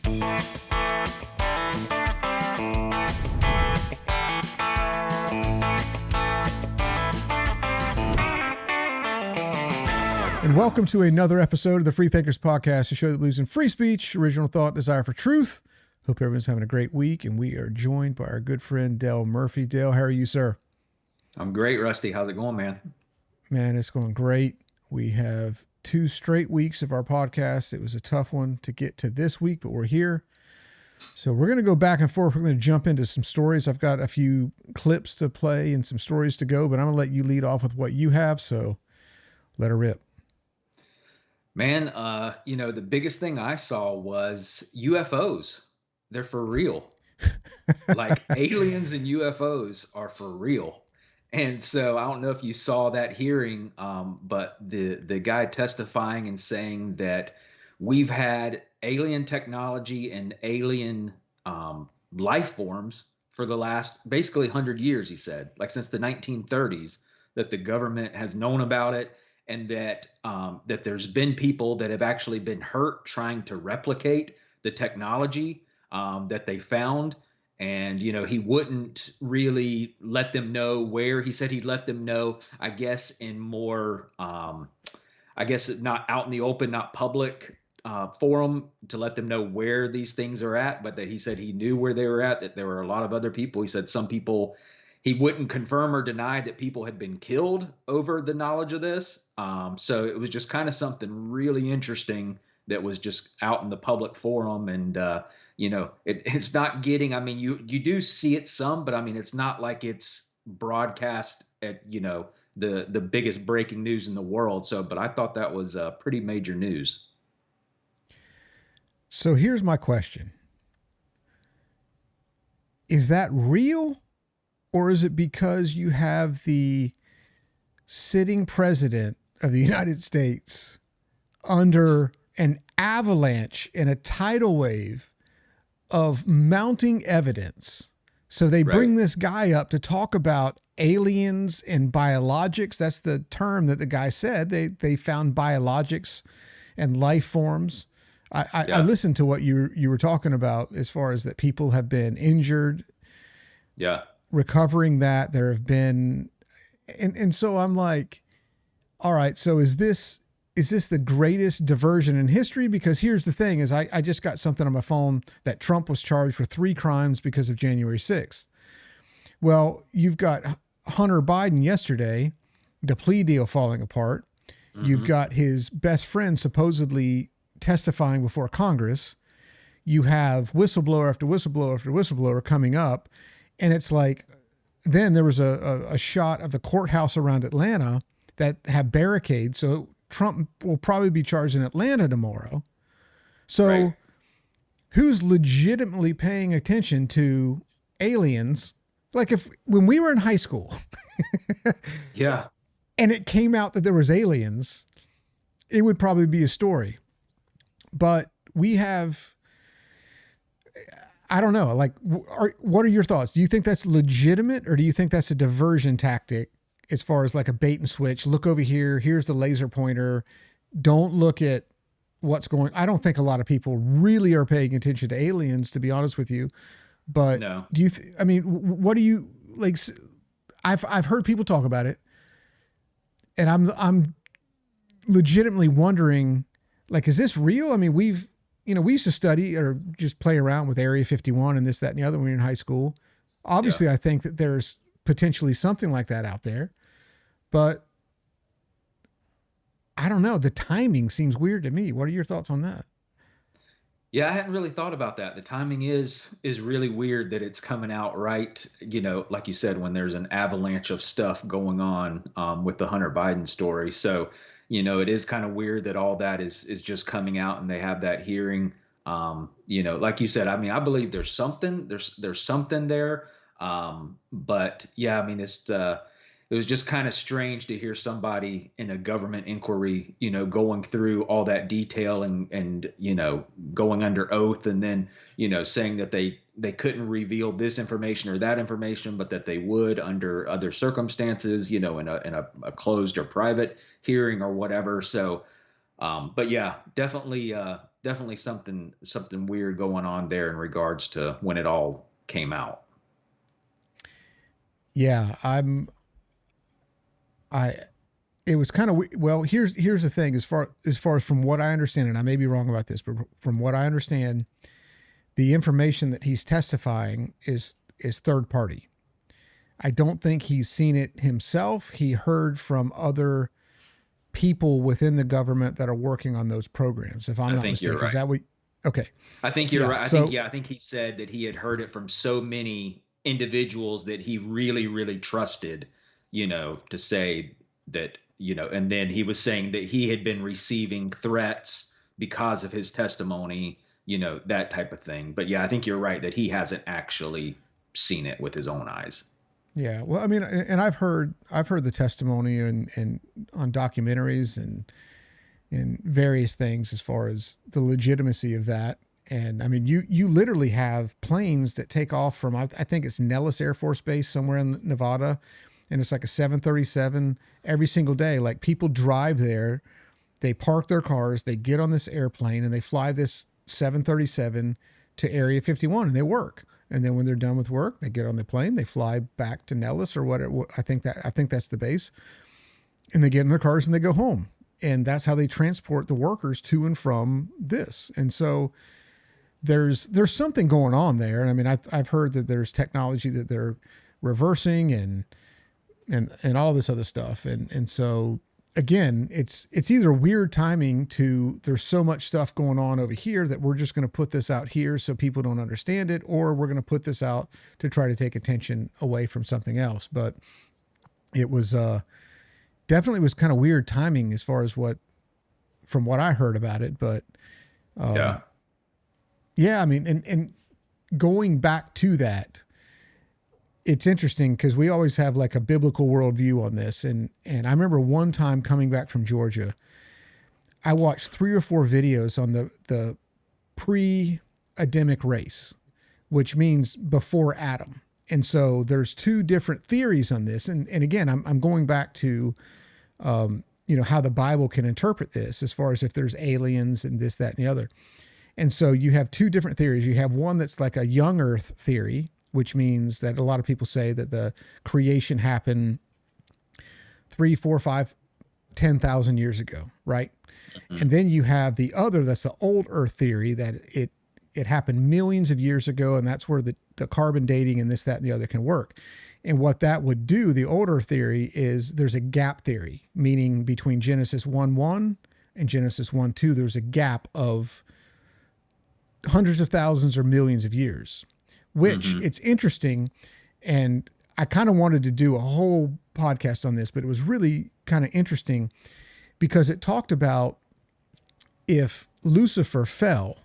And welcome to another episode of the Free Thinkers Podcast, a show that believes in free speech, original thought, desire for truth. Hope everyone's having a great week, and we are joined by our good friend, Dale Murphy. Dale, how are you, sir? I'm great, Rusty. How's it going, man? Man, it's going great. We have 2 straight weeks of our podcast. It was a tough one to get to this week, but we're here. So we're going to go back and forth. We're going to jump into some stories. I've got a few clips to play and some stories to go, but I'm going to let you lead off with what you have, so let her rip. Man, the biggest thing I saw was UFOs. They're for real. Like aliens and UFOs are for real. And so I don't know if you saw that hearing, but the guy testifying and saying that we've had alien technology and alien life forms for the last basically 100 years, he said, like since the 1930s, that the government has known about it. And that that there's been people that have actually been hurt trying to replicate the technology that they found. And, he wouldn't really let them know where. He said he'd let them know, I guess, in more, not out in the open, not public forum to let them know where these things are at. But that he said he knew where they were at, that there were a lot of other people. He said some people, he wouldn't confirm or deny that people had been killed over the knowledge of this. So it was just kind of something really interesting that was just out in the public forum. And, it's not getting, you do see it some, but it's not like it's broadcast at, the biggest breaking news in the world. So, but I thought that was pretty major news. So here's my question. Is that real? Or is it because you have the sitting president of the United States under an avalanche and a tidal wave of mounting evidence? So they bring this guy up to talk about aliens and biologics. That's the term that the guy said. They found biologics and life forms. I listened to what you were talking about as far as that people have been injured. Yeah. Recovering that there have been, and so I'm like, all right, so is this the greatest diversion in history? Because here's the thing is I just got something on my phone that Trump was charged with 3 crimes because of January 6th. Well, you've got Hunter Biden yesterday, the plea deal falling apart. Mm-hmm. You've got his best friend supposedly testifying before Congress. You have whistleblower after whistleblower after whistleblower coming up. And it's like, then there was a shot of the courthouse around Atlanta that have barricades. So Trump will probably be charged in Atlanta tomorrow. So who's legitimately paying attention to aliens? Like when we were in high school, yeah, and it came out that there was aliens, it would probably be a story. But we have, I don't know. Like, what are your thoughts? Do you think that's legitimate, or do you think that's a diversion tactic as far as like a bait and switch? Look over here. Here's the laser pointer. Don't look at what's going. I don't think a lot of people really are paying attention to aliens, to be honest with you. But no. Do you? What do you like? I've heard people talk about it, and I'm legitimately wondering, like, is this real? We used to study or just play around with Area 51 and this, that, and the other when we were in high school. Obviously, yeah. I think that there's potentially something like that out there, but I don't know. The timing seems weird to me. What are your thoughts on that? Yeah, I hadn't really thought about that. The timing is really weird that it's coming out right, like you said, when there's an avalanche of stuff going on with the Hunter Biden story. So, it is kind of weird that all that is just coming out and they have that hearing. Like you said, I believe there's something there. But yeah, it was just kind of strange to hear somebody in a government inquiry, going through all that detail and going under oath, and then, saying that they couldn't reveal this information or that information, but that they would under other circumstances, in a closed or private hearing or whatever. So, but yeah, definitely, definitely something weird going on there in regards to when it all came out. Yeah, I it was kind of well. Here's the thing. As far as from what I understand, and I may be wrong about this, but from what I understand, the information that he's testifying is third party. I don't think he's seen it himself. He heard from other people within the government that are working on those programs. If I'm I not think you're mistaken, is right. that what? Okay, I think you're yeah. right. So I think he said that he had heard it from so many individuals that he really, really trusted, to say that, and then he was saying that he had been receiving threats because of his testimony, that type of thing. But yeah, I think you're right that he hasn't actually seen it with his own eyes. yeah, well, I mean, and I've heard the testimony and on documentaries and various things as far as the legitimacy of that. And I mean, you literally have planes that take off from I think it's Nellis Air Force Base somewhere in Nevada, and it's like a 737 every single day. Like people drive there, they park their cars, they get on this airplane, and they fly this 737 to Area 51, and they work. And then when they're done with work, they get on the plane, they fly back to Nellis or whatever. I think that's the base, and they get in their cars and they go home. And that's how they transport the workers to and from this. And so there's something going on there. And I mean, I've heard that there's technology that they're reversing and all this other stuff. And so again, it's either weird timing to there's so much stuff going on over here that we're just going to put this out here so people don't understand it, or we're going to put this out to try to take attention away from something else. But it was definitely was kind of weird timing as far as from what I heard about it. But Yeah. yeah, I mean, and going back to that, it's interesting because we always have like a biblical worldview on this. And I remember one time coming back from Georgia, I watched 3 or 4 videos on the pre-Adamic race, which means before Adam. And so there's 2 different theories on this. And again, I'm going back to, how the Bible can interpret this as far as if there's aliens and this, that, and the other. And so you have 2 different theories. You have one that's like a young earth theory, which means that a lot of people say that the creation happened 3, 4, 5, 10,000 years ago, right? Mm-hmm. And then you have the other, that's the old earth theory, that it happened millions of years ago, and that's where the carbon dating and this, that, and the other can work. And what that would do, the old earth theory, is there's a gap theory, meaning between Genesis 1:1 and Genesis 1:2, there's a gap of hundreds of thousands or millions of years, which it's interesting. And I kind of wanted to do a whole podcast on this, but it was really kind of interesting because it talked about if Lucifer fell,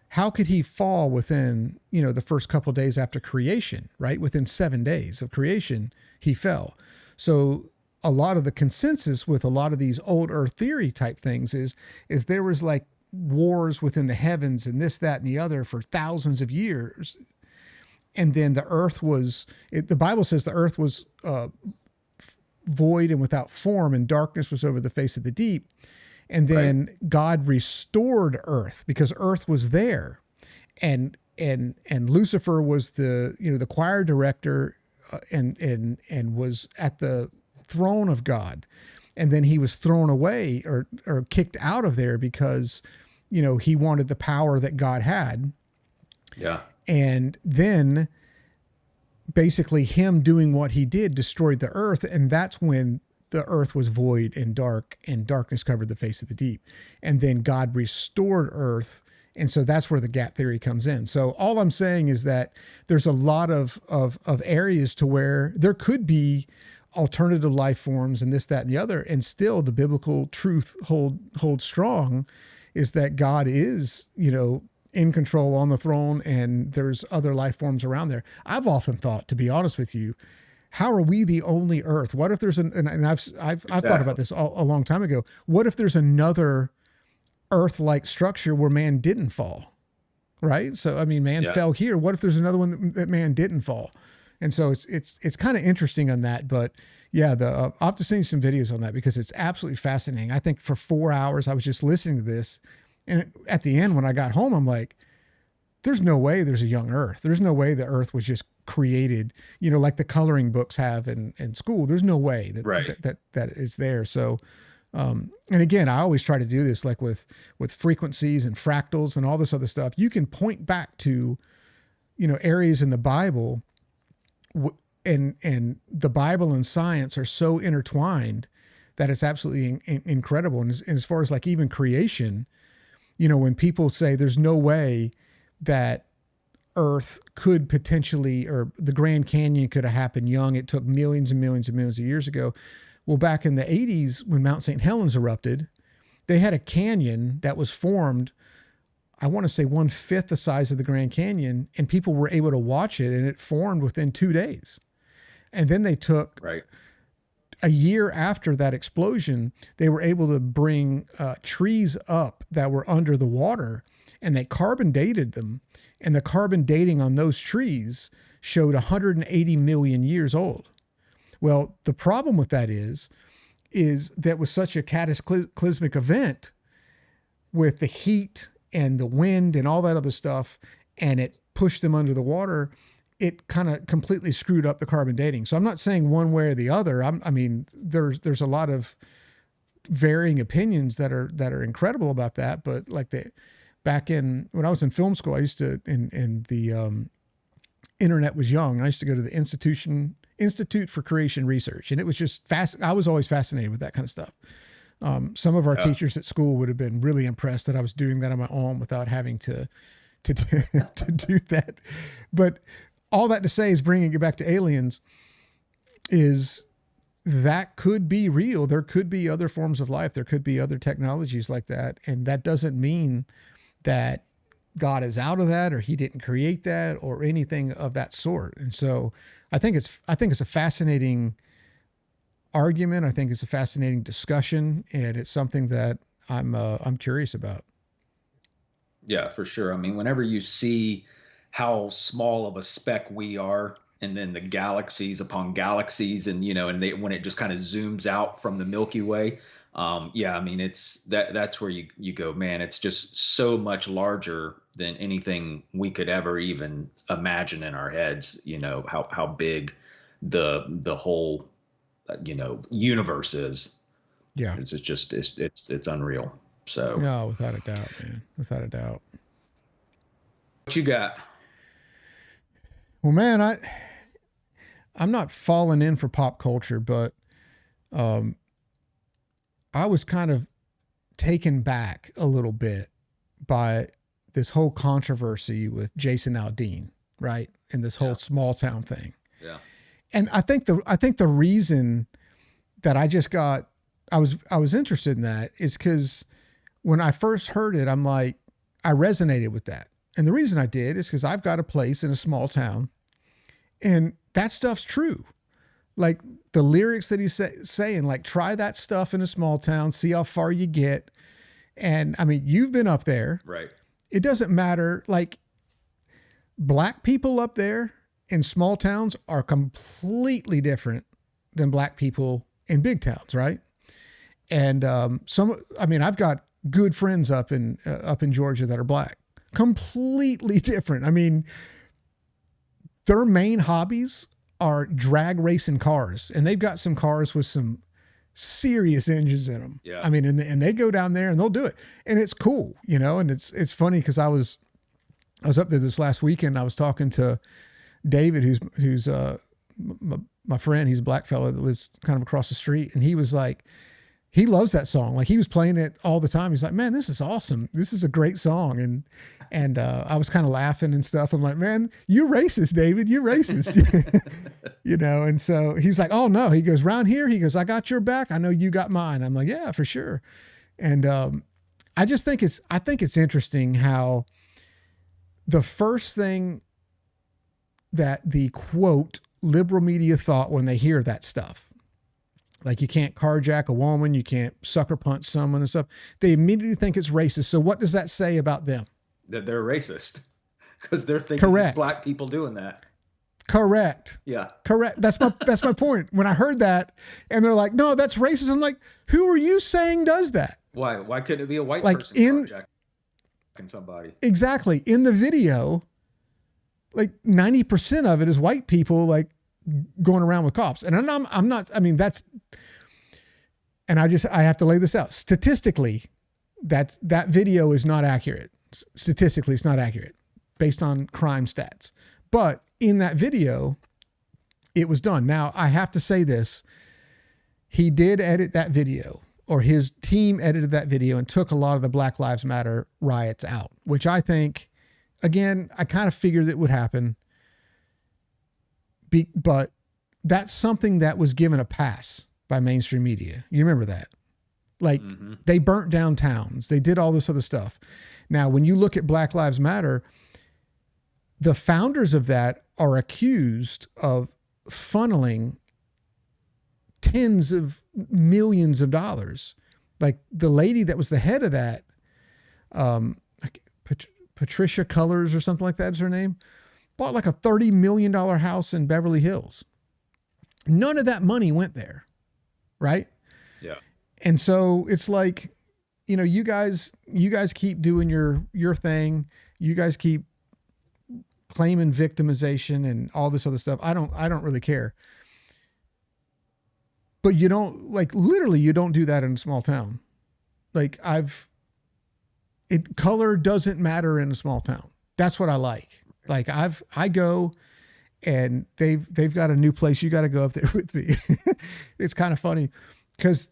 how could he fall within, the first couple of days after creation, right? Within 7 days of creation, he fell. So a lot of the consensus with a lot of these old earth theory type things is there was like wars within the heavens and this, that, and the other for thousands of years. And then the earth the Bible says the earth was void and without form, and darkness was over the face of the deep. And then God restored earth because earth was there. And Lucifer was the choir director and was at the throne of God. And then he was thrown away or kicked out of there because, he wanted the power that God had. Yeah. And then basically him doing what he did destroyed the earth. And that's when the earth was void and dark, and darkness covered the face of the deep. And then God restored earth. And so that's where the gap theory comes in. So all I'm saying is that there's a lot of areas to where there could be alternative life forms and this, that, and the other. And still the biblical truth hold strong is that God is, in control on the throne, and there's other life forms around there. I've often thought, to be honest with you, how are we the only earth? What if there's and I've thought about this a long time ago. What if there's another earth-like structure where man didn't fall? Right? So, I mean, man fell here. What if there's another one that man didn't fall? And so it's kind of interesting on that, but yeah, I'll have to send you some videos on that because it's absolutely fascinating. I think for 4 hours, I was just listening to this And at the end, when I got home, I'm like, there's no way there's a young Earth. There's no way the Earth was just created, like the coloring books have in school. There's no way Right. that is there. So, and again, I always try to do this like with frequencies and fractals and all this other stuff. You can point back to, areas in the Bible, and the Bible and science are so intertwined that it's absolutely incredible. And as far as like even creation, when people say there's no way that Earth could potentially, or the Grand Canyon could have happened young, it took millions and millions and millions of years ago. Well, back in the 80s, when Mount St. Helens erupted, they had a canyon that was formed, I want to say 1/5 the size of the Grand Canyon, and people were able to watch it, and it formed within 2 days. And then they took Right. a year after that explosion, they were able to bring trees up that were under the water, and they carbon dated them. And the carbon dating on those trees showed 180 million years old. Well, the problem with that is that was such a cataclysmic event with the heat and the wind and all that other stuff, and it pushed them under the water. It kind of completely screwed up the carbon dating. So I'm not saying one way or the other. I mean, there's a lot of varying opinions that are incredible about that. But like back when I was in film school, I used to, and the internet was young, I used to go to the Institute for Creation Research, and it was just I was always fascinated with that kind of stuff. Some of our teachers at school would have been really impressed that I was doing that on my own without having to do that. But all that to say is, bringing it back to aliens, is that could be real. There could be other forms of life. There could be other technologies like that. And that doesn't mean that God is out of that, or he didn't create that, or anything of that sort. And so I think it's a fascinating argument. I think it's a fascinating discussion, and it's something that I'm curious about. Yeah, for sure. I mean, whenever you see how small of a speck we are, and then the galaxies upon galaxies, and when it just kind of zooms out from the Milky Way, yeah, I mean, that's where you go, man, it's just so much larger than anything we could ever even imagine in our heads, how big the whole universe is. Yeah. It's just it's unreal. So No, without a doubt, man. Without a doubt. what you got? Well, man, I'm not falling in for pop culture, but I was kind of taken back a little bit by this whole controversy with Jason Aldean, right? And this whole small town thing. Yeah. And I think the reason that I was interested in that is because when I first heard it, I'm like, I resonated with that. And the reason I did is because I've got a place in a small town, and that stuff's true. Like the lyrics that he's saying, like, try that stuff in a small town, see how far you get. And I mean, you've been up there. Right. It doesn't matter. Like, black people up there in small towns are completely different than black people in big towns, right? And I've got good friends up in Georgia that are black. Completely different. I mean, their main hobbies are drag racing cars, and they've got some cars with some serious engines in them. Yeah. I mean, and they go down there and they'll do it, and it's cool, and it's funny because I was up there this last weekend. I was talking to David, who's my friend. He's a black fellow that lives kind of across the street, and he was like, he loves that song. Like, he was playing it all the time. He's like, man, this is awesome. This is a great song. And I was kind of laughing and stuff. I'm like, man, you're racist, David. You're racist. And so he's like, oh no. He goes, round here. He goes, I got your back. I know you got mine. I'm like, yeah, for sure. And I think it's interesting how the first thing that the quote liberal media thought when they hear that stuff, like, you can't carjack a woman, you can't sucker punch someone and stuff, they immediately think it's racist. So what does that say about them? That they're racist because they're thinking Correct. it's black people doing that. Correct. Yeah. Correct. That's my point. When I heard that and they're like, no, that's racist. I'm like, who are you saying does that? Why couldn't it be a white Like, person in carjack? somebody. Exactly. In the video, like 90% of it is white people like going around with cops. And I'm not, I mean, that's, and I have to lay this out. Statistically, that video is not accurate. Statistically, it's not accurate based on crime stats. But in that video, it was done. Now, I have to say this. He did edit that video, or his team edited that video and took a lot of the Black Lives Matter riots out, which I think, again, I kind of figured it would happen. But that's something that was given a pass by mainstream media. You remember that? Like, they burnt down towns. They did all this other stuff. Now, when you look at Black Lives Matter, the founders of that are accused of funneling tens of millions of dollars. Like the lady that was the head of that, Patricia Cullors or something like that is her name, bought like a $30 million house in Beverly Hills. None of that money went there. Right? Yeah. And so it's like, you know, you guys keep doing your thing. You guys keep claiming victimization and all this other stuff. I don't really care. But you don't, like, literally you don't do that in a small town. Like color doesn't matter in a small town. That's what I like. Like I go and they've got a new place. You got to go up there with me. It's kind of funny because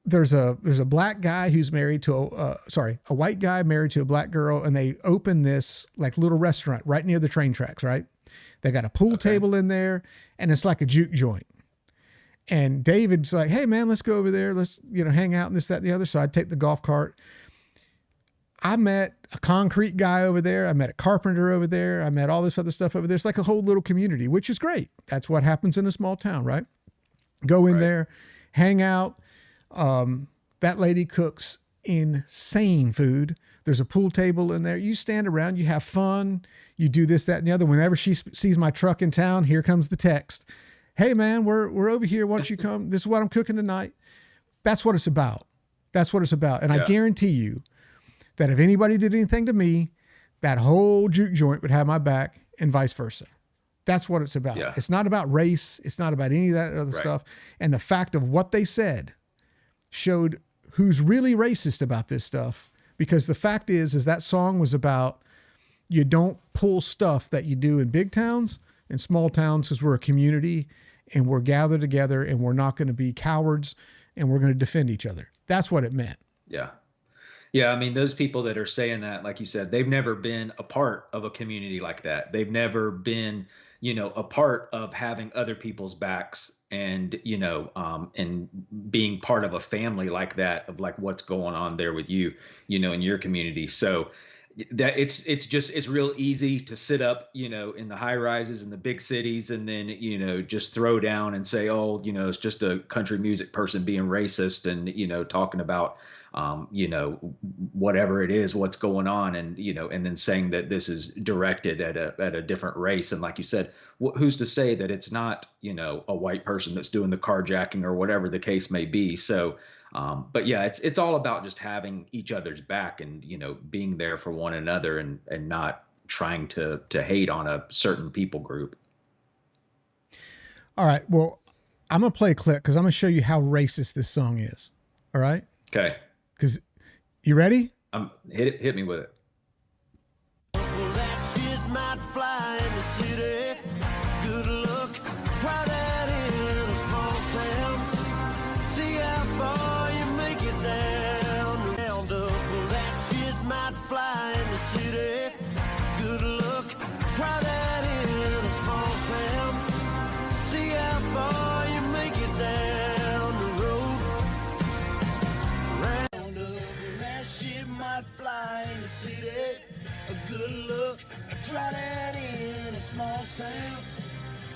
there's a black guy who's married to a white guy married to a black girl. And they open this like little restaurant right near the train tracks, right? They got a pool table in there and it's like a juke joint. And David's like, hey man, let's go over there. Let's, hang out and this, that, and the other. So I take the golf cart. I met a concrete guy over there. I met a carpenter over there. I met all this other stuff over there. It's like a whole little community, which is great. That's what happens in a small town, right? Go in there, hang out. That lady cooks insane food. There's a pool table in there. You stand around, you have fun. You do this, that, and the other. Whenever she sees my truck in town, here comes the text. Hey man, we're over here. Why don't you come? This is what I'm cooking tonight. That's what it's about. That's what it's about. And I guarantee you that if anybody did anything to me, that whole juke joint would have my back and vice versa. That's what it's about. Yeah. It's not about race. It's not about any of that other stuff. And the fact of what they said showed who's really racist about this stuff. Because the fact is that song was about, you don't pull stuff that you do in big towns and small towns, because we're a community and we're gathered together and we're not going to be cowards and we're going to defend each other. That's what it meant. Yeah. Yeah. I mean, those people that are saying that, like you said, they've never been a part of a community like that. They've never been, a part of having other people's backs and, and being part of a family like that, of like what's going on there with you, in your community. So that it's real easy to sit up, in the high rises in the big cities and then, just throw down and say, oh, it's just a country music person being racist and, talking about, whatever it is, what's going on. And, and then saying that this is directed at a different race. And like you said, who's to say that it's not, a white person that's doing the carjacking or whatever the case may be. So, but yeah, it's all about just having each other's back and, being there for one another and not trying to hate on a certain people group. All right. Well, I'm going to play a clip because I'm going to show you how racist this song is. All right. Okay. Because you ready? Hit me with it. Well, that shit might fly in the city. Good luck. Try that in a small town. See how far you make it down. Round up. Well, that shit might fly in the city. Good luck. Try that in a small town. See how far you make it down the road. Round up. Well, that shit might fly in the city. A good look. Try that in a small town.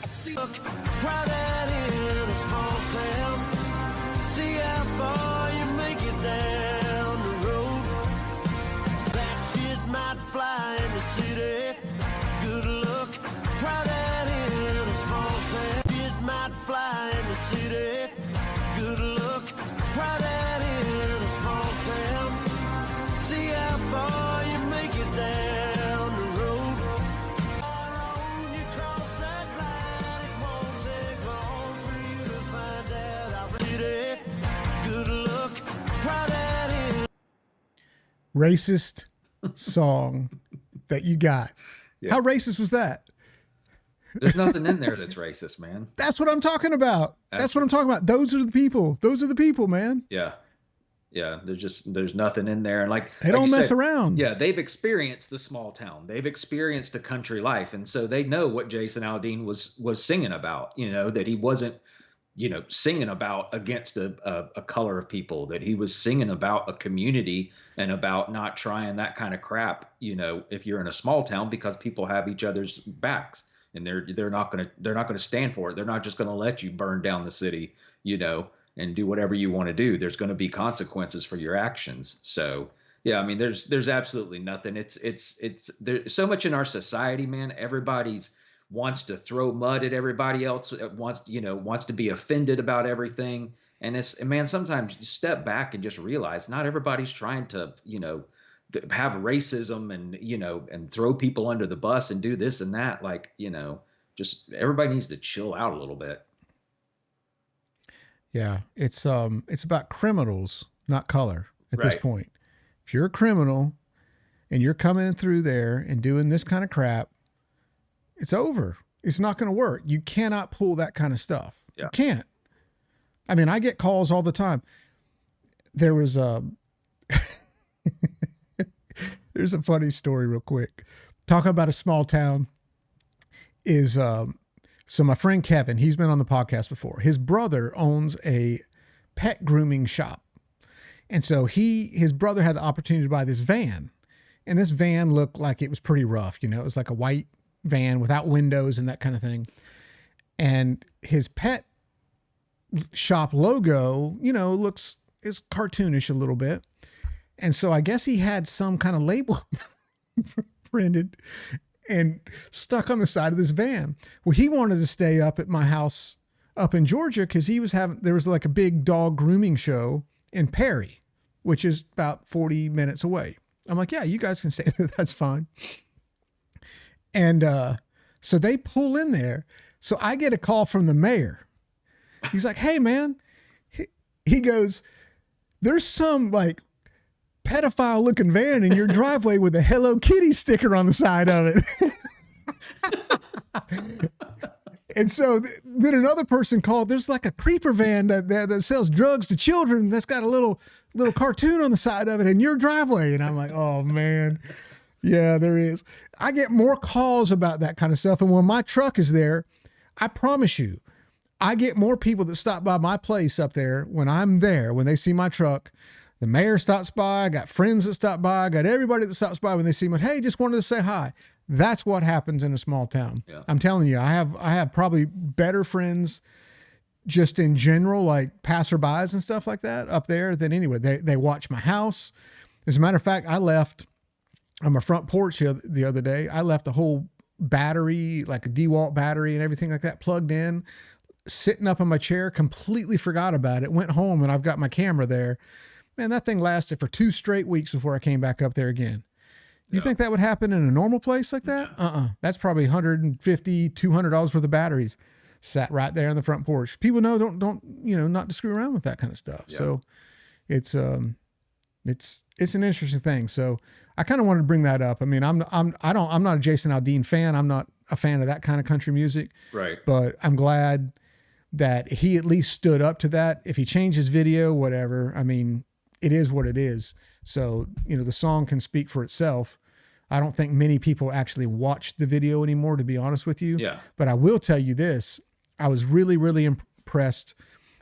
Try that in a small town. See how far you make it down the road. That shit might fly in the city. Good luck. Try that in a small town. It might fly in the city. Good luck. Try that in a small town. See how far racist song that you got. Yeah. How racist was that? There's nothing in there that's racist, man. That's what I'm talking about. That's what I'm talking about. Those are the people. Those are the people, man. Yeah. Yeah. There's nothing in there. And they don't mess around. Yeah. They've experienced the small town. They've experienced a country life. And so they know what Jason Aldean was singing about, that he wasn't, singing about against a color of people, that he was singing about a community and about not trying that kind of crap, if you're in a small town, because people have each other's backs. And they're not gonna stand for it. They're not just gonna let you burn down the city, and do whatever you want to do. There's going to be consequences for your actions. So yeah, I mean, there's absolutely nothing. It's there's so much in our society, man. Everybody's wants to throw mud at everybody else. Wants to be offended about everything. And man, sometimes you step back and just realize not everybody's trying to have racism and throw people under the bus and do this and that. Just everybody needs to chill out a little bit. Yeah, it's about criminals, not color at Right. this point. If you're a criminal and you're coming through there and doing this kind of crap, it's over. It's not going to work. You cannot pull that kind of stuff. Yeah. You can't. I mean, I get calls all the time. There was there's a funny story real quick. Talking about a small town is, so my friend Kevin, he's been on the podcast before. His brother owns a pet grooming shop. And so his brother had the opportunity to buy this van. And this van looked like it was pretty rough. It was like a white van without windows and that kind of thing. And his pet shop logo, is cartoonish a little bit. And so I guess he had some kind of label printed and stuck on the side of this van. Well, he wanted to stay up at my house up in Georgia because there was like a big dog grooming show in Perry, which is about 40 minutes away. I'm like, yeah, you guys can stay there. That's fine. And so they pull in there. So I get a call from the mayor. He's like, hey, man. He goes, there's some pedophile looking van in your driveway with a Hello Kitty sticker on the side of it. And so then another person called, there's like a creeper van that sells drugs to children that's got a little cartoon on the side of it in your driveway. And I'm like, oh man, yeah, there is. I get more calls about that kind of stuff. And when my truck is there, I promise you, I get more people that stop by my place up there when I'm there, when they see my truck. The mayor stops by. I got friends that stop by. I got everybody that stops by when they see me. Hey, just wanted to say hi. That's what happens in a small town. Yeah. I'm telling you, I have probably better friends just in general, like passerbys and stuff like that up there than anywhere. They watch my house. As a matter of fact, I left on my front porch the other day. I left a whole battery, like a DeWalt battery and everything like that plugged in, sitting up in my chair, completely forgot about it. Went home and I've got my camera there. Man, that thing lasted for 2 straight weeks before I came back up there again. You think that would happen in a normal place like that? That's probably $150, $200 worth of batteries sat right there on the front porch. People know don't not to screw around with that kind of stuff. Yeah. So it's an interesting thing. So I kind of wanted to bring that up. I mean, I'm not a Jason Aldean fan. I'm not a fan of that kind of country music. Right. But I'm glad that he at least stood up to that. If he changed his video, whatever, I mean, it is what it is. So, the song can speak for itself. I don't think many people actually watch the video anymore, to be honest with you. Yeah. But I will tell you this. I was really, really impressed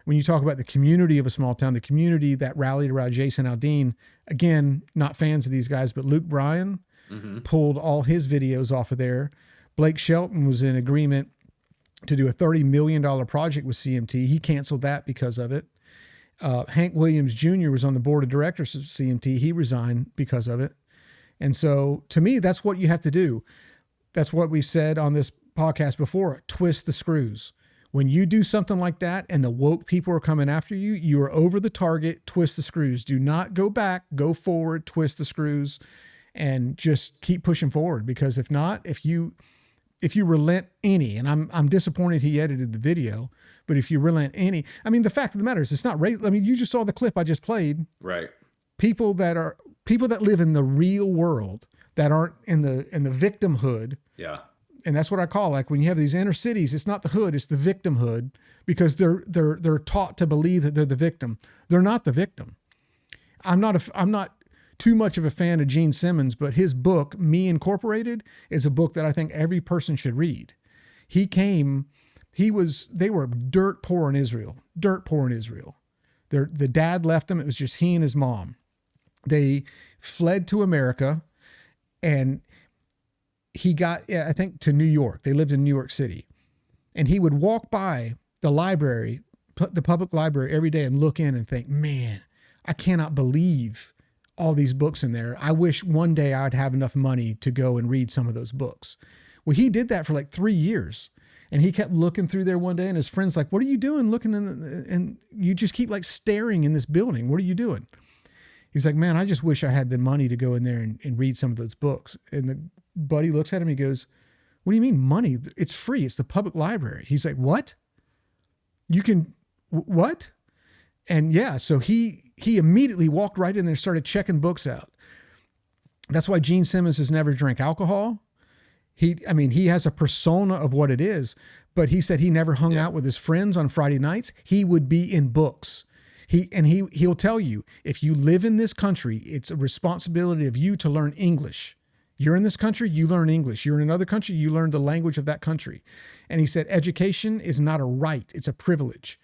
when you talk about the community of a small town, the community that rallied around Jason Aldean. Again, not fans of these guys, but Luke Bryan pulled all his videos off of there. Blake Shelton was in agreement to do a $30 million project with CMT. He canceled that because of it. Hank Williams Jr. was on the board of directors of CMT. He resigned because of it. And so to me, that's what you have to do. That's what we've said on this podcast before. Twist the screws. When you do something like that and the woke people are coming after you, you are over the target. Twist the screws. Do not go back, go forward, twist the screws, and just keep pushing forward. Because if not, if you relent any, and I'm disappointed he edited the video, but if you relent any, I mean, the fact of the matter is it's not race. I mean, you just saw the clip I just played. Right. People that are people that live in the real world that aren't in the victimhood. Yeah. And that's what I call, like, when you have these inner cities, it's not the hood, it's the victimhood, because they're taught to believe that they're the victim. They're not the victim. I'm not too much of a fan of Gene Simmons, but his book, Me Incorporated, is a book that I think every person should read. They were dirt poor in Israel. The dad left them. It was just he and his mom. They fled to America, and he got, I think, to New York. They lived in New York City, and he would walk by the library, the public library, every day and look in and think, man, I cannot believe all these books in there. I wish one day I'd have enough money to go and read some of those books. Well, he did that for like 3 years, and he kept looking through there one day, and his friend's like, what are you doing looking and you just keep like staring in this building? What are you doing? He's like, man, I just wish I had the money to go in there and read some of those books. And the buddy looks at him, he goes, what do you mean money? It's free. It's the public library. He's like, what? You can, what? And yeah, so he immediately walked right in there and started checking books out. That's why Gene Simmons has never drank alcohol. He has a persona of what it is, but he said he never hung out with his friends on Friday nights. He would be in books. He'll tell you, if you live in this country, it's a responsibility of you to learn English. You're in this country, you learn English. You're in another country, you learn the language of that country. And he said, education is not a right, it's a privilege.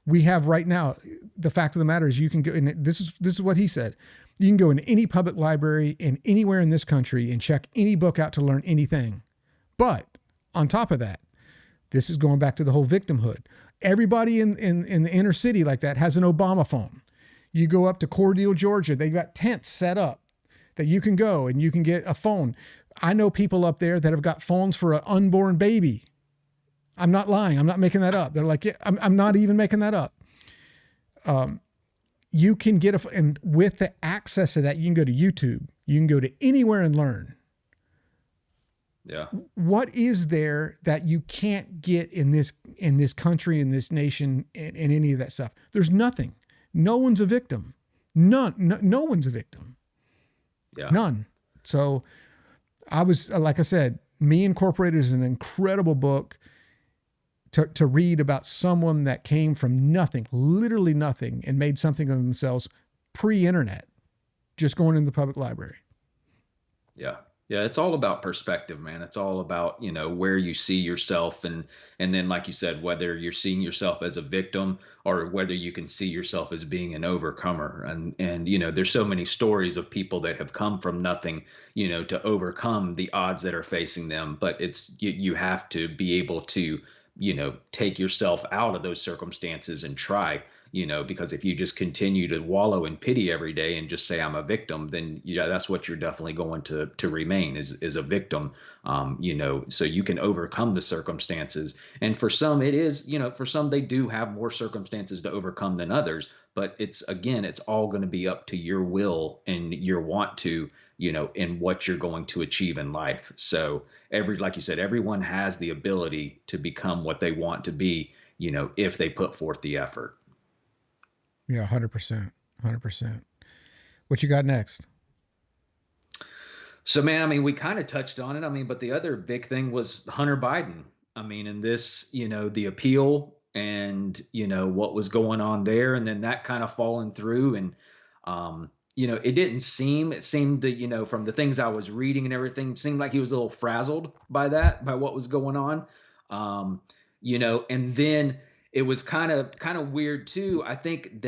We have right now, the fact of the matter is you can go, and this is what he said. You can go in any public library in anywhere in this country and check any book out to learn anything. But on top of that, this is going back to the whole victimhood. Everybody in the inner city like that has an Obama phone. You go up to Cordele, Georgia, they got tents set up that you can go and you can get a phone. I know people up there that have got phones for an unborn baby. I'm not lying. I'm not making that up. They're like, yeah, I'm not even making that up. You can get and with the access to that, you can go to YouTube. You can go to anywhere and learn. Yeah. What is there that you can't get in this country, in this nation, in any of that stuff? There's nothing. No one's a victim. No one's a victim. Yeah. None. So I was, like I said, Me Incorporated is an incredible book to read about someone that came from nothing, literally nothing, and made something of themselves pre-internet, just going in the public library. Yeah. Yeah, it's all about perspective, man. It's all about, where you see yourself, and then, like you said, whether you're seeing yourself as a victim or whether you can see yourself as being an overcomer. And there's so many stories of people that have come from nothing, to overcome the odds that are facing them. But it's you have to be able to, take yourself out of those circumstances and try. Because if you just continue to wallow in pity every day and just say I'm a victim, then that's what you're definitely going to remain is a victim. So you can overcome the circumstances. And for some it is, for some they do have more circumstances to overcome than others, but it's all going to be up to your will and your want to, in what you're going to achieve in life. So like you said, everyone has the ability to become what they want to be, if they put forth the effort. Yeah, 100%. 100%. What you got next? So, man, we kind of touched on it. But the other big thing was Hunter Biden. And this, the appeal and, what was going on there, and then that kind of falling through. And, it seemed that, from the things I was reading and everything, seemed like he was a little frazzled by what was going on. And then it was kind of weird too. I think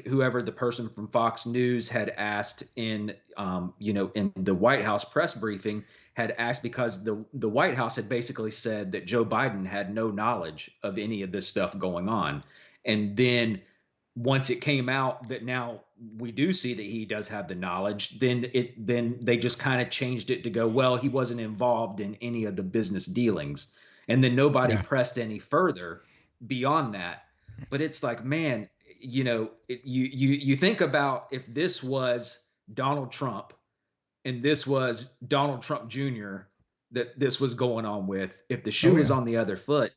whoever the person from Fox News had asked in the White House press briefing had asked, because the White House had basically said that Joe Biden had no knowledge of any of this stuff going on. And then once it came out that now we do see that he does have the knowledge, then they just kind of changed it to go, well, he wasn't involved in any of the business dealings. And then nobody pressed any further beyond that. But it's like, man, you think about if this was Donald Trump and this was Donald Trump Jr. that this was going on with, if the shoe was on the other foot,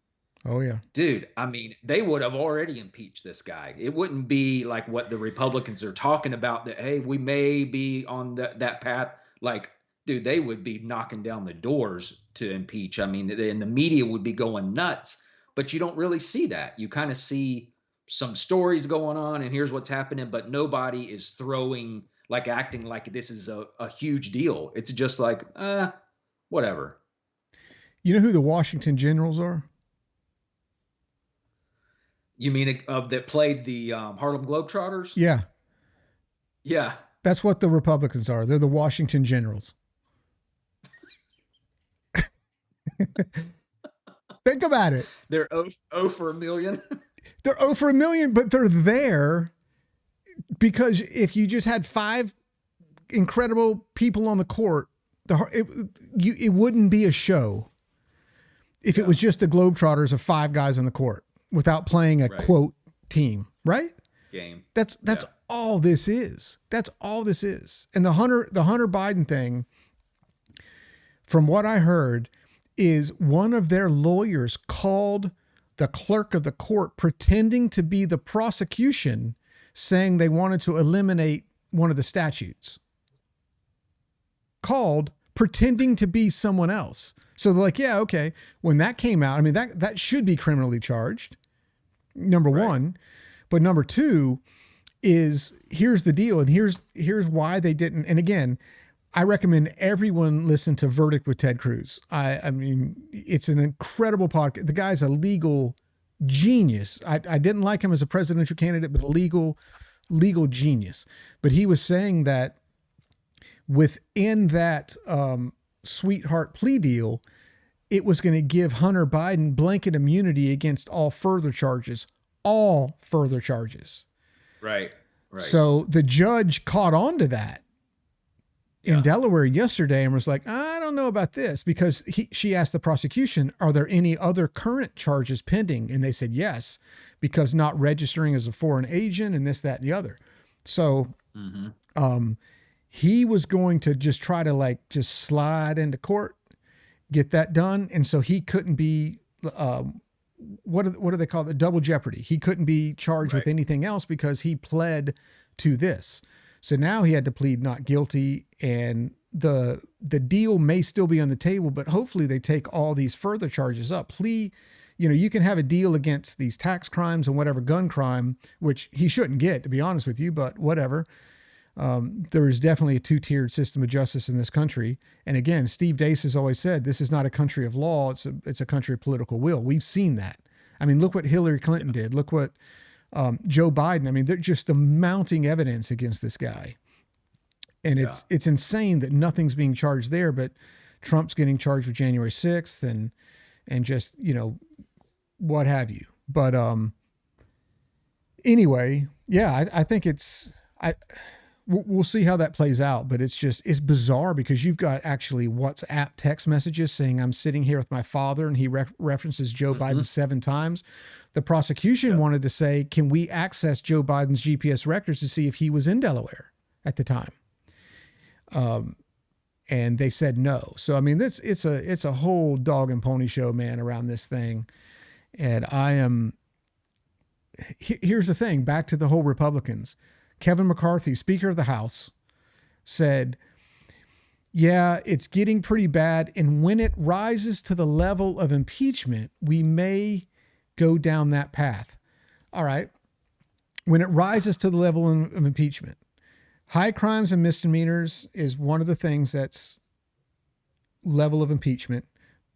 Oh yeah. Dude, I mean, they would have already impeached this guy. It wouldn't be like what the Republicans are talking about that, hey, we may be on that path. Like, dude, they would be knocking down the doors to impeach. I mean, and the media would be going nuts, but you don't really see that. You kind of see some stories going on and here's what's happening, but nobody is acting like this is a huge deal. It's just like, whatever. You know who the Washington Generals are? You mean that played the Harlem Globetrotters? Yeah. Yeah. That's what the Republicans are. They're the Washington Generals. Think about it. They're 0 for a million. They're 0 for a million, but they're there because if you just had 5 incredible people on the court, it wouldn't be a show if it was just the Globetrotters of 5 guys on the court without playing a quote team, right? Game. That's all this is. That's all this is. And the Hunter Biden thing, from what I heard, is one of their lawyers called the clerk of the court pretending to be the prosecution, saying they wanted to eliminate one of the statutes. Called pretending to be someone else. So they're like, yeah, okay. When that came out, I mean, that should be criminally charged, number one. But number 2 is, here's the deal. And here's why they didn't. And again, I recommend everyone listen to Verdict with Ted Cruz. I mean, it's an incredible podcast. The guy's a legal genius. I didn't like him as a presidential candidate, but a legal genius. But he was saying that within that sweetheart plea deal, it was going to give Hunter Biden blanket immunity against all further charges. Right. So the judge caught on to that in Delaware yesterday and was like, I don't know about this, because she asked the prosecution, are there any other current charges pending? And they said yes, because not registering as a foreign agent and this, that, and the other. So he was going to just try to just slide into court, get that done. And so he couldn't be, what do they call it? The double jeopardy. He couldn't be charged with anything else because he pled to this. So now he had to plead not guilty, and the deal may still be on the table, but hopefully they take all these further charges up. You can have a deal against these tax crimes and whatever gun crime, which he shouldn't get, to be honest with you, but whatever. There is definitely a 2-tiered system of justice in this country. And again, Steve Deace has always said, this is not a country of law. It's a country of political will. We've seen that. I mean, look what Hillary Clinton did. Look what Joe Biden. I mean, they're just the mounting evidence against this guy. And it's insane that nothing's being charged there, but Trump's getting charged with January 6th and just, what have you. But anyway, yeah, I think we'll see how that plays out, but it's bizarre because you've got actually WhatsApp text messages saying I'm sitting here with my father, and he references Joe Biden 7 times. The prosecution wanted to say, can we access Joe Biden's GPS records to see if he was in Delaware at the time? And they said no. So, I mean, it's a whole dog and pony show, man, around this thing. And here's the thing, back to the whole Republicans. Kevin McCarthy, Speaker of the House, said, yeah, it's getting pretty bad. And when it rises to the level of impeachment, we may go down that path. All right. When it rises to the level of impeachment, high crimes and misdemeanors is one of the things that's level of impeachment.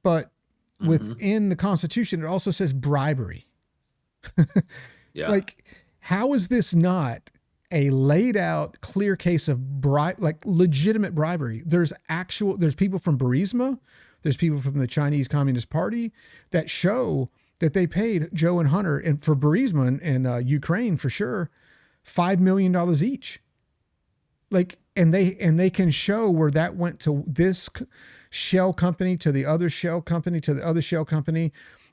But within the Constitution, it also says bribery. Like, how is this not a laid out clear case of legitimate bribery? There's people from Burisma, there's people from the Chinese Communist Party that show that they paid Joe and Hunter, and for Burisma and Ukraine for sure, $5 million each. And they can show where that went to this shell company, to the other shell company, to the other shell company.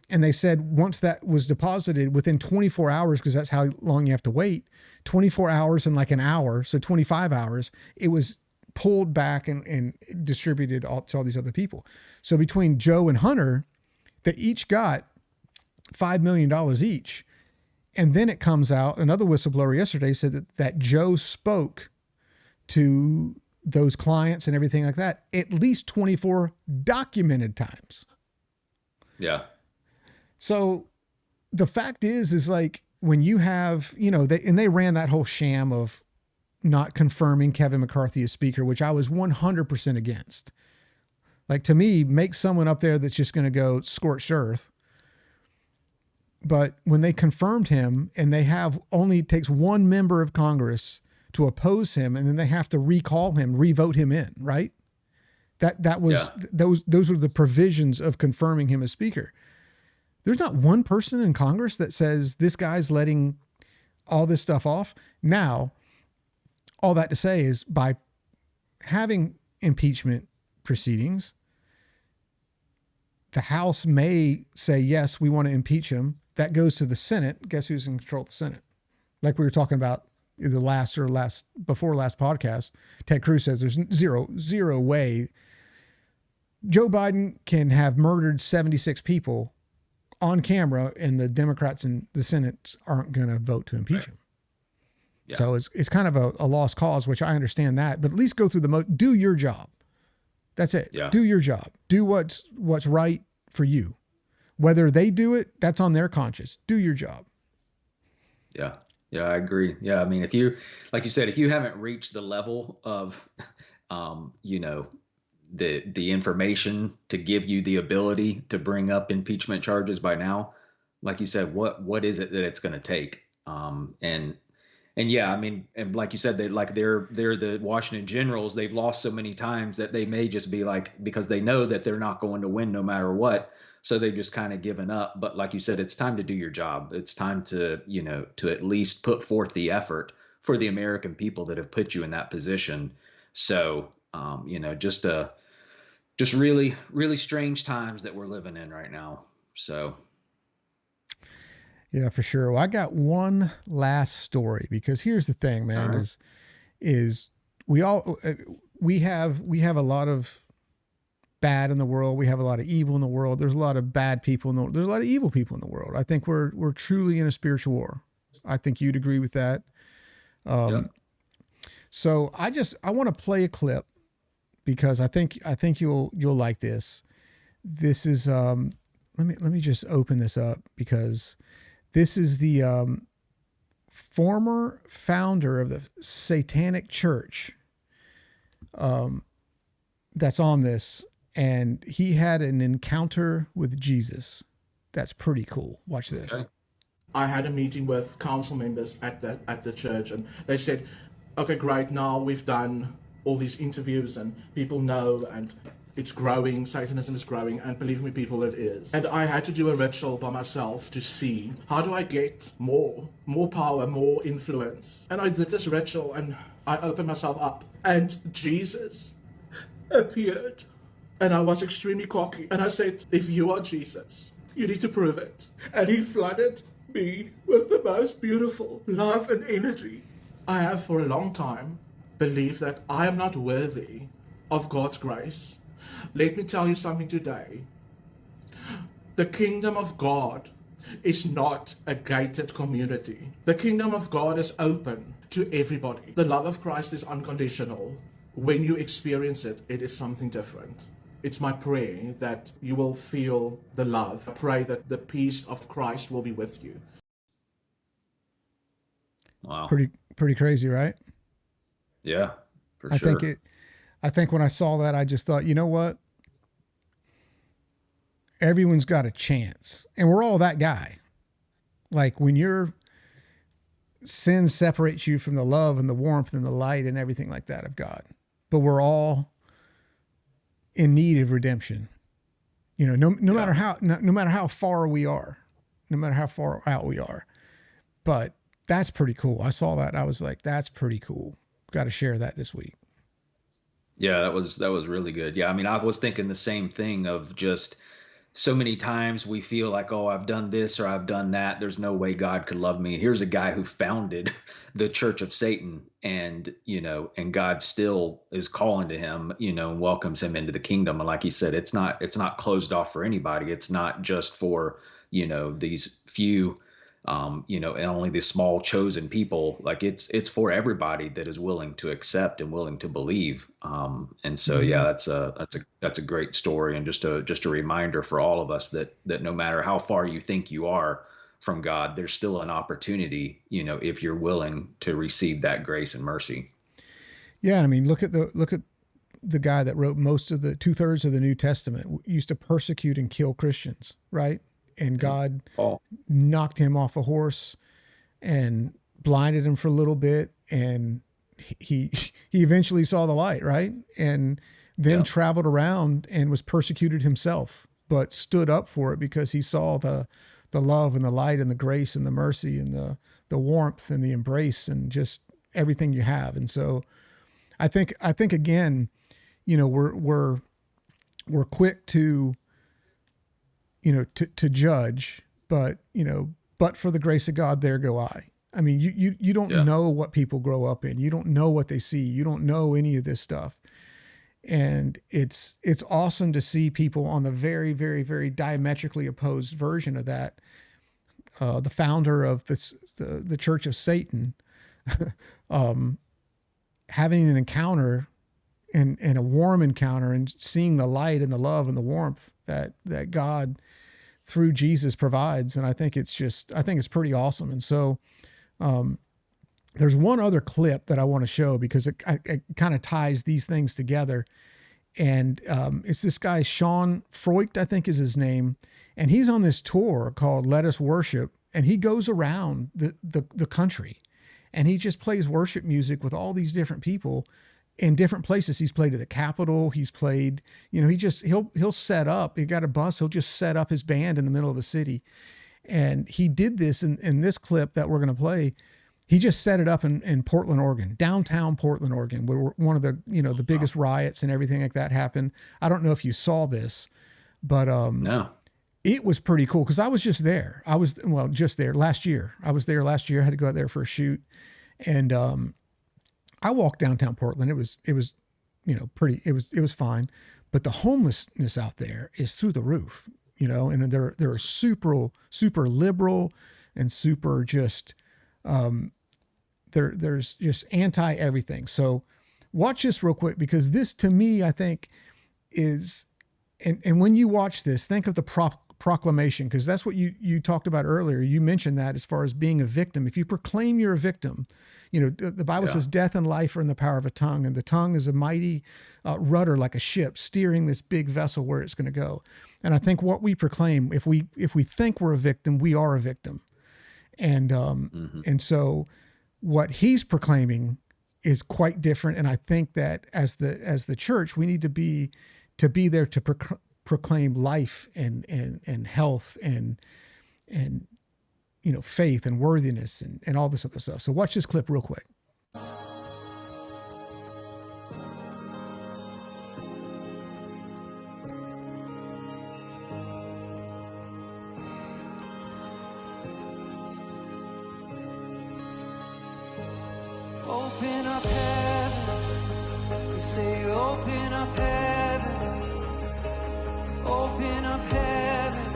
And they said once that was deposited within 24 hours, because that's how long you have to wait, 24 hours and like an hour, so 25 hours, it was pulled back and distributed to all these other people. So between Joe and Hunter, they each got $5 million each. And then it comes out, another whistleblower yesterday said that Joe spoke to those clients and everything like that at least 24 documented times. Yeah. So the fact is like when you have, they ran that whole sham of not confirming Kevin McCarthy as speaker, which I was 100% against. Like, to me, make someone up there that's just going to go scorched earth. But when they confirmed him, and they have only takes one member of Congress to oppose him, and then they have to recall him, revote him in, right? That was those are the provisions of confirming him as speaker. There's not one person in Congress that says this guy's letting all this stuff off. Now, all that to say is by having impeachment proceedings, the House may say, yes, we want to impeach him. That goes to the Senate. Guess who's in control of the Senate? Like we were talking about the last podcast, Ted Cruz says there's zero way Joe Biden can have murdered 76 people on camera and the Democrats in the Senate aren't going to vote to impeach him. Yeah. So it's kind of a lost cause, which I understand that, but at least go through do your job. That's it. Yeah. Do your job. Do what's right for you. Whether they do it, that's on their conscience. Do your job. Yeah. Yeah, I agree. Yeah. I mean, if you, like you said, if you haven't reached the level of, the information to give you the ability to bring up impeachment charges by now, like you said, what is it that it's going to take? And yeah, I mean, and like you said, they're the Washington Generals. They've lost so many times that they may just be like, because they know that they're not going to win no matter what. So they've just kind of given up. But like you said, it's time to do your job. It's time to, to at least put forth the effort for the American people that have put you in that position. So, just really, really strange times that we're living in right now. So. Yeah, for sure. Well, I got one last story because here's the thing, man, right. is we have a lot of bad in the world. We have a lot of evil in the world. There's a lot of bad people in the world. There's a lot of evil people in the world. I think we're truly in a spiritual war. I think you'd agree with that. So I want to play a clip because I think you'll like this. This is, let me just open this up because this is the former founder of the Satanic Church that's on this, and he had an encounter with Jesus. That's pretty cool. Watch this. Okay. I had a meeting with council members at the church, and they said, okay, great, now we've done all these interviews and people know and it's growing, Satanism is growing, and believe me, people, it is. And I had to do a ritual by myself to see how do I get more power, more influence. And I did this ritual and I opened myself up and Jesus appeared. And I was extremely cocky. And I said, if you are Jesus, you need to prove it. And he flooded me with the most beautiful love and energy. I have for a long time believed that I am not worthy of God's grace. Let me tell you something today. The kingdom of God is not a gated community. The kingdom of God is open to everybody. The love of Christ is unconditional. When you experience it, it is something different. It's my prayer that you will feel the love. I pray that the peace of Christ will be with you. Wow. Pretty crazy, right? Yeah, for sure. I think when I saw that, I just thought, you know what? Everyone's got a chance. And we're all that guy. Like when your sin separates you from the love and the warmth and the light and everything like that of God. But we're all in need of redemption. No matter how far we are, no matter how far out we are. But that's pretty cool. I saw that and I was like, that's pretty cool. Got to share that this week. Yeah, that was really good. Yeah, I mean, I was thinking the same thing of just so many times we feel like, oh, I've done this or I've done that. There's no way God could love me. Here's a guy who founded the Church of Satan and God still is calling to him, and welcomes him into the kingdom. And like he said, it's not closed off for anybody. It's not just for these few, and only the small chosen people. Like it's for everybody that is willing to accept and willing to believe. And so, yeah, that's a great story, and just a reminder for all of us that no matter how far you think you are from God, there's still an opportunity, if you're willing to receive that grace and mercy. Yeah, I mean, look at the guy that wrote most of the 2/3 of the New Testament, used to persecute and kill Christians, right? And God Paul. knocked him off a horse and blinded him for a little bit, and he he eventually saw the light, right? And then Yeah. traveled around and was persecuted himself, but stood up for it because he saw the love and the light and the grace and the mercy and the warmth and the embrace and just everything you have. And so I think again, we're quick to to judge, but but for the grace of God, there go I. I mean, you don't Yeah. know what people grow up in. You don't know what they see. You don't know any of this stuff. And it's awesome to see people on the very, very, very diametrically opposed version of that. The founder of the Church of Satan, having an encounter and a warm encounter and seeing the light and the love and the warmth that God through Jesus provides. And I think it's pretty awesome. And so, there's one other clip that I want to show because it kind of ties these things together. And, it's this guy, Sean Freut, I think is his name. And he's on this tour called Let Us Worship. And he goes around the country and he just plays worship music with all these different people in different places. He's played at the Capitol. He's played, he'll set up, he got a bus. He'll just set up his band in the middle of the city. And he did this in this clip that we're going to play. He just set it up in Portland, Oregon, downtown Portland, Oregon, where one of the, the biggest riots and everything like that happened. I don't know if you saw this, but, No. it was pretty cool. Cause I was just there. Just there last year. I was there last year. I had to go out there for a shoot. And, I walked downtown Portland. It was, pretty, it was fine, but the homelessness out there is through the roof, and they're super, super liberal and super just, there's just anti everything. So watch this real quick, because this to me, I think is, and when you watch this, think of the proclamation, because that's what you talked about earlier. You mentioned that as far as being a victim. If you proclaim you're a victim, the Bible says death and life are in the power of a tongue, and the tongue is a mighty rudder like a ship steering this big vessel where it's going to go. And I think what we proclaim, if we think we're a victim, we are a victim. And and so what he's proclaiming is quite different. And I think that as the church, we need to be there to proclaim life and health and faith and worthiness and all this other stuff. So watch this clip real quick. Open up heaven. We say, open up heaven. Open up heaven.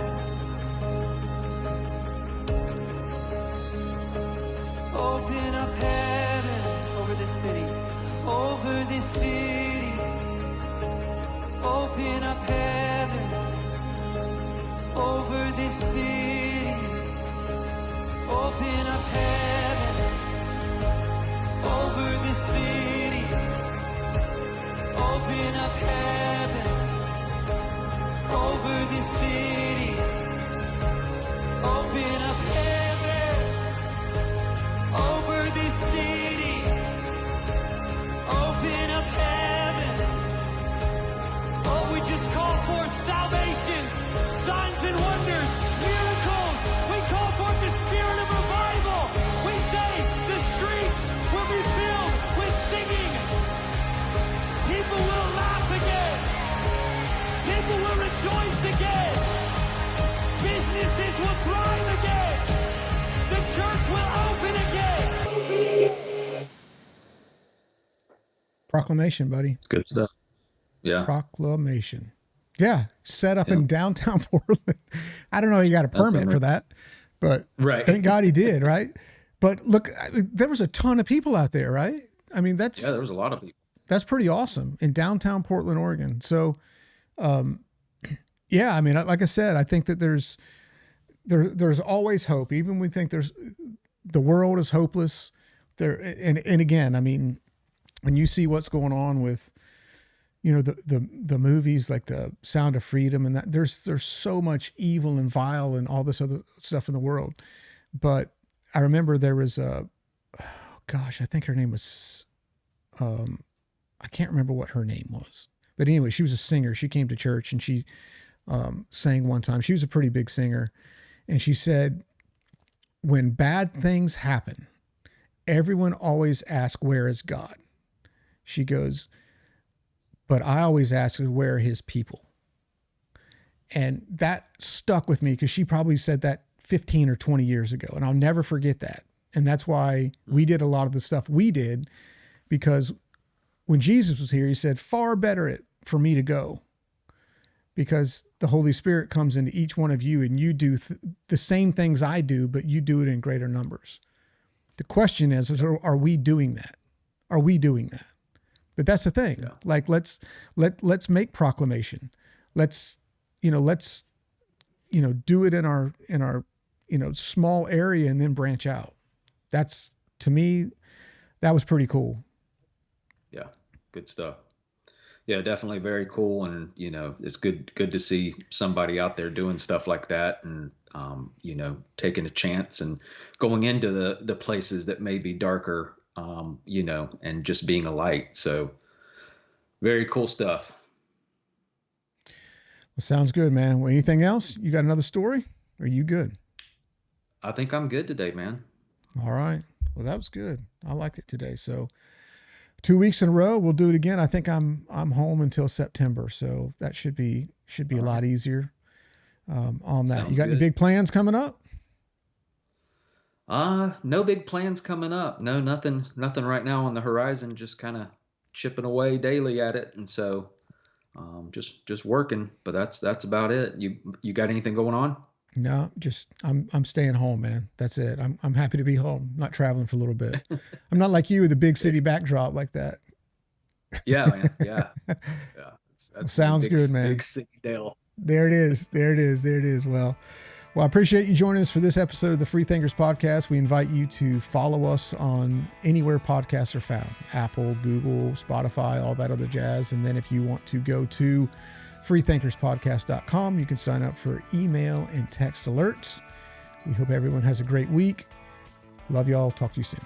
Open up heaven over this city. Over this city. Open up heaven over this city. Open up heaven over this city. Open up heaven over this city. Open up heaven over this city. Open up heaven. Oh, we just call forth salvations, signs and wonders, miracles. We call forth the spirit of revival. We say the streets will be filled with singing. People will laugh again. People will rejoice again. Businesses will thrive again. The church will open again. Proclamation, buddy. It's good stuff. Yeah. Proclamation. Yeah, set up in downtown Portland. I don't know, he got a permit for that, but Right. thank God he did, right? But look, there was a ton of people out there, right? I mean, Yeah, there was a lot of people. that's pretty awesome in downtown Portland, Oregon. So, yeah, I mean, like I said, I think that there's always hope. Even we think the world is hopeless there. And again, I mean, when you see what's going on with, you know, the movies like the Sound of Freedom and that there's so much evil and vile and all this other stuff in the world. But I remember there was I think her name was, I can't remember what her name was, but anyway, she was a singer. She came to church and she sang one time. She was a pretty big singer. And she said, when bad things happen, everyone always asks, where is God? She goes, but I always ask, where are his people? And that stuck with me because she probably said that 15 or 20 years ago. And I'll never forget that. And that's why we did a lot of the stuff we did, because when Jesus was here, he said, far better it for me to go, because the Holy Spirit comes into each one of you and you do the same things I do, but you do it in greater numbers. The question is are we doing that? Are we doing that? But that's the thing. Yeah. Like, let's make proclamation. Let's do it in our, small area and then branch out. That's, to me, that was pretty cool. Yeah. Good stuff. Yeah, definitely very cool. And, it's good to see somebody out there doing stuff like that and, taking a chance and going into the places that may be darker, and just being a light. So very cool stuff. Well, sounds good, man. Well, anything else? You got another story? Or are you good? I think I'm good today, man. All right. Well, that was good. I liked it today. So 2 weeks in a row, we'll do it again. I think I'm home until September, so that should be a lot easier on that. Sounds you got good. any big plans coming up? No big plans coming up. No, nothing right now on the horizon. Just kind of chipping away daily at it, and so just working. But that's about it. You got anything going on? No, just I'm staying home, man. That's it. I'm happy to be home, not traveling for a little bit. I'm not like you with a big city backdrop like that. Yeah, man. Yeah. That's sounds good, man. Big city deal. There it is. Well, I appreciate you joining us for this episode of the Free Thinkers Podcast. We invite you to follow us on anywhere podcasts are found: Apple, Google, Spotify, all that other jazz. And then if you want to go to freethinkerspodcast.com, you can sign up for email and text alerts. We hope everyone has a great week. Love y'all. Talk to you soon.